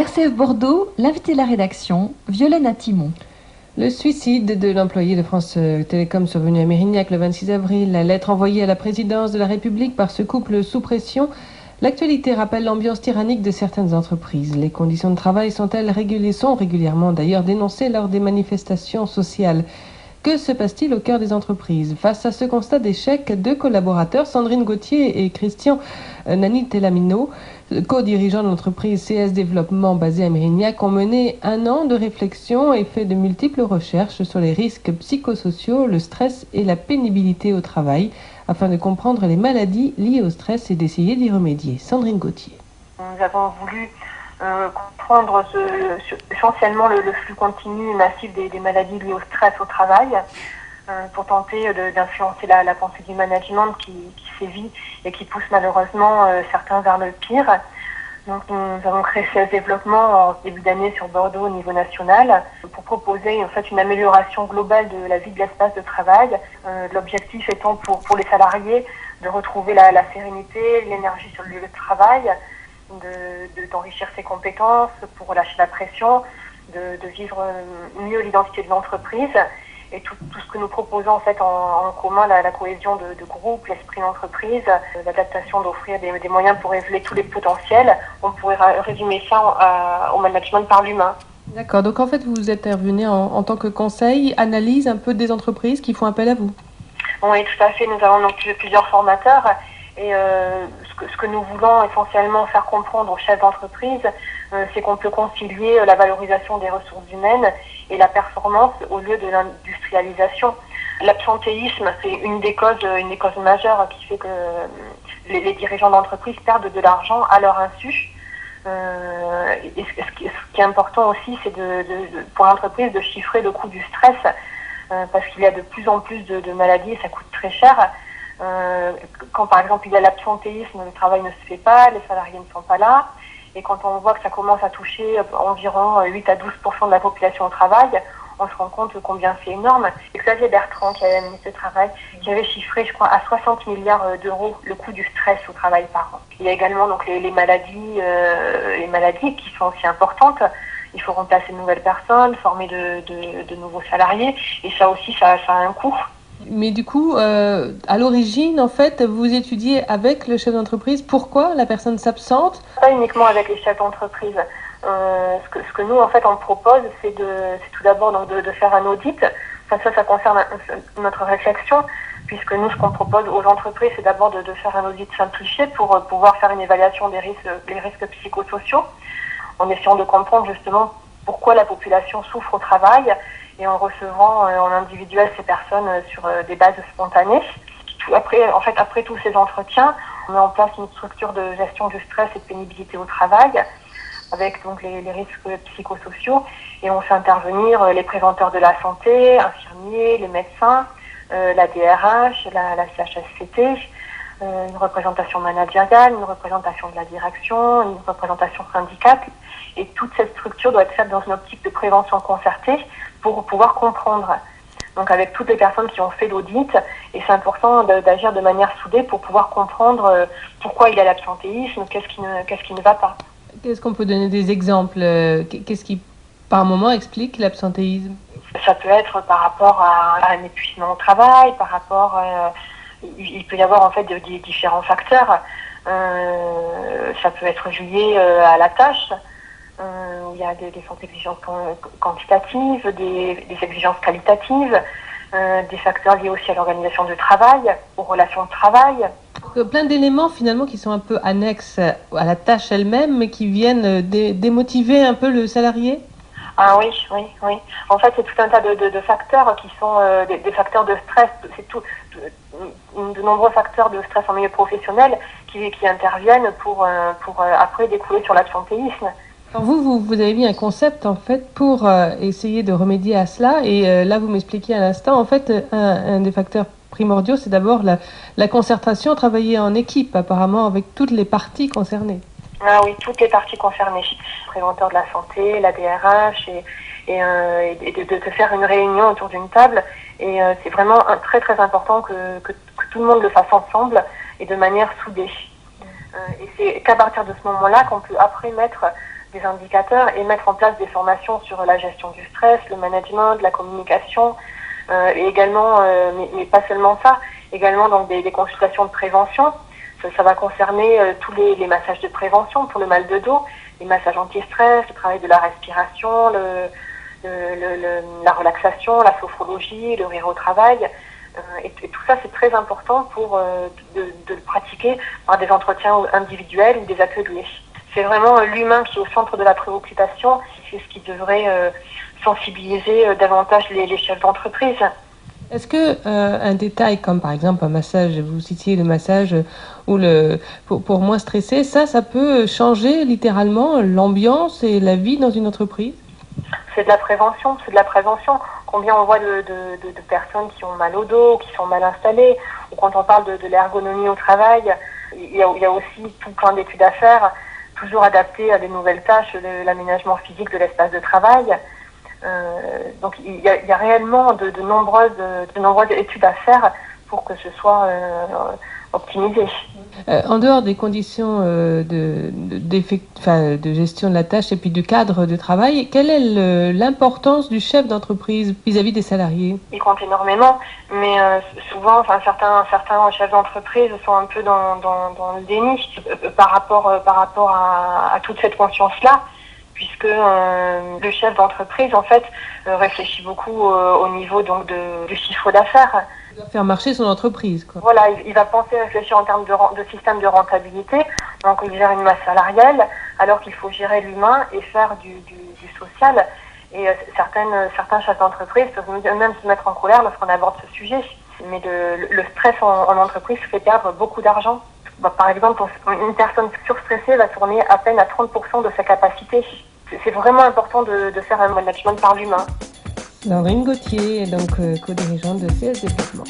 RCF Bordeaux, l'invité de la rédaction, Violaine Atimon. Le suicide de l'employé de France Télécom survenu à Mérignac le 26 avril, la lettre envoyée à la présidence de la République par ce couple sous pression. L'actualité rappelle l'ambiance tyrannique de certaines entreprises. Les conditions de travail sont régulièrement d'ailleurs dénoncées lors des manifestations sociales. Que se passe-t-il au cœur des entreprises? Face à ce constat d'échec, deux collaborateurs, Sandrine Gauthier et Christian Nani Telamino, co-dirigeants de l'entreprise CS Développement basée à Mérignac, ont mené un an de réflexion et fait de multiples recherches sur les risques psychosociaux, le stress et la pénibilité au travail, afin de comprendre les maladies liées au stress et d'essayer d'y remédier. Sandrine Gauthier. Nous avons voulu comprendre essentiellement le flux continu et massif des maladies liées au stress au travail, pour tenter d'influencer la pensée du management qui sévit et qui pousse malheureusement certains vers le pire. Donc nous avons créé CS Développement en début d'année sur Bordeaux au niveau national pour proposer en fait une amélioration globale de la vie de l'espace de travail. L'objectif étant pour les salariés de retrouver la sérénité, l'énergie sur le lieu de travail, d'enrichir ses compétences pour lâcher la pression, de vivre mieux l'identité de l'entreprise et tout ce que nous proposons en fait en commun, la cohésion de groupe, l'esprit d'entreprise, l'adaptation d'offrir des moyens pour révéler tous les potentiels. On pourrait résumer ça au management par l'humain. D'accord, donc en fait vous intervenez en tant que conseil, analyse un peu des entreprises qui font appel à vous. Oui, tout à fait. Nous avons donc plusieurs formateurs et ce que nous voulons essentiellement faire comprendre aux chefs d'entreprise, c'est qu'on peut concilier la valorisation des ressources humaines et la performance au lieu de l'industrialisation. L'absentéisme, c'est une des causes majeures qui fait que les dirigeants d'entreprise perdent de l'argent à leur insu. Et ce qui est important aussi, c'est pour l'entreprise de chiffrer le coût du stress, parce qu'il y a de plus en plus de maladies et ça coûte très cher. Quand par exemple il y a l'absentéisme, le travail ne se fait pas, les salariés ne sont pas là, et quand on voit que ça commence à toucher environ 8 à 12% de la population au travail, on se rend compte combien c'est énorme. C'est Xavier Bertrand, qui avait mené ce travail, qui avait chiffré, je crois, à 60 milliards d'euros le coût du stress au travail par an. Il y a également donc les maladies qui sont aussi importantes. Il faut remplacer de nouvelles personnes, former de nouveaux salariés, et ça aussi, ça a un coût. Mais du coup, à l'origine, en fait, vous étudiez avec le chef d'entreprise pourquoi la personne s'absente? Pas uniquement avec les chefs d'entreprise. Ce que nous, en fait, on propose, c'est tout d'abord donc de faire un audit. Ça concerne notre réflexion, puisque nous, ce qu'on propose aux entreprises, c'est d'abord de faire un audit simplifié pour pouvoir faire une évaluation des risques psychosociaux, en essayant de comprendre justement pourquoi la population souffre au travail, et en recevant en individuel ces personnes sur des bases spontanées. Après tous ces entretiens, on met en place une structure de gestion du stress et de pénibilité au travail, avec donc les risques psychosociaux, et on fait intervenir les préventeurs de la santé, infirmiers, les médecins, la DRH, la CHSCT, une représentation managériale, une représentation de la direction, une représentation syndicale, et toute cette structure doit être faite dans une optique de prévention concertée pour pouvoir comprendre. Donc avec toutes les personnes qui ont fait l'audit, et c'est important d'agir de manière soudée pour pouvoir comprendre pourquoi il y a l'absentéisme, qu'est-ce qui ne va pas. Est-ce qu'on peut donner des exemples? Qu'est-ce qui, par moment, explique l'absentéisme? Ça peut être par rapport à un épuisement au travail, par rapport... il peut y avoir en fait des différents facteurs. Ça peut être lié à la tâche, où il y a des fortes exigences quantitatives, des exigences qualitatives, des facteurs liés aussi à l'organisation du travail, aux relations de travail. Plein d'éléments finalement qui sont un peu annexes à la tâche elle-même, mais qui viennent démotiver un peu le salarié. Ah oui. En fait, c'est tout un tas de facteurs qui sont des facteurs de stress. C'est de nombreux facteurs de stress en milieu professionnel qui interviennent pour après découler sur l'absentéisme. Alors vous avez mis un concept en fait pour essayer de remédier à cela, et là vous m'expliquiez à l'instant, en fait un des facteurs primordiaux, c'est d'abord la concertation, travailler en équipe apparemment avec toutes les parties concernées. Ah oui, toutes les parties concernées, préventeur de la santé, la DRH, et de faire une réunion autour d'une table, et c'est vraiment très très important que tout le monde le fasse ensemble et de manière soudée. Et c'est qu'à partir de ce moment-là qu'on peut après mettre des indicateurs et mettre en place des formations sur la gestion du stress, le management, la communication, et également, mais pas seulement ça, également donc des consultations de prévention. Ça va concerner tous les massages de prévention pour le mal de dos, les massages anti-stress, le travail de la respiration, la relaxation, la sophrologie, le rire au travail. Et tout ça, c'est très important pour de le pratiquer par des entretiens individuels ou des ateliers. C'est vraiment l'humain qui est au centre de la préoccupation. C'est ce qui devrait sensibiliser davantage les chefs d'entreprise. Est-ce que un détail comme par exemple un massage, vous citiez le massage ou pour moins stresser, ça peut changer littéralement l'ambiance et la vie dans une entreprise? C'est de la prévention, Combien on voit de personnes qui ont mal au dos, qui sont mal installées, ou quand on parle de l'ergonomie au travail, il y a aussi tout plein d'études à faire, toujours adaptées à des nouvelles tâches, l'aménagement physique de l'espace de travail. Donc il y a réellement de nombreuses études à faire pour que ce soit optimisé. En dehors des conditions de gestion de la tâche et puis du cadre de travail, quelle est l'importance du chef d'entreprise vis-à-vis des salariés? Il compte énormément, mais souvent, certains chefs d'entreprise sont un peu dans le déni par rapport à toute cette conscience-là, puisque le chef d'entreprise, en fait, réfléchit beaucoup au niveau donc du chiffre d'affaires. Il doit faire marcher son entreprise, quoi. Voilà, il va réfléchir en termes de système de rentabilité. Donc, il gère une masse salariale, alors qu'il faut gérer l'humain et faire du social. Et certains chefs d'entreprise peuvent même se mettre en colère lorsqu'on aborde ce sujet. Mais le stress en entreprise fait perdre beaucoup d'argent. Par exemple, une personne surstressée va tourner à peine à 30% de sa capacité. C'est vraiment important de faire un management par l'humain. Laurine Gauthier est donc co-dirigeante de CS Développement.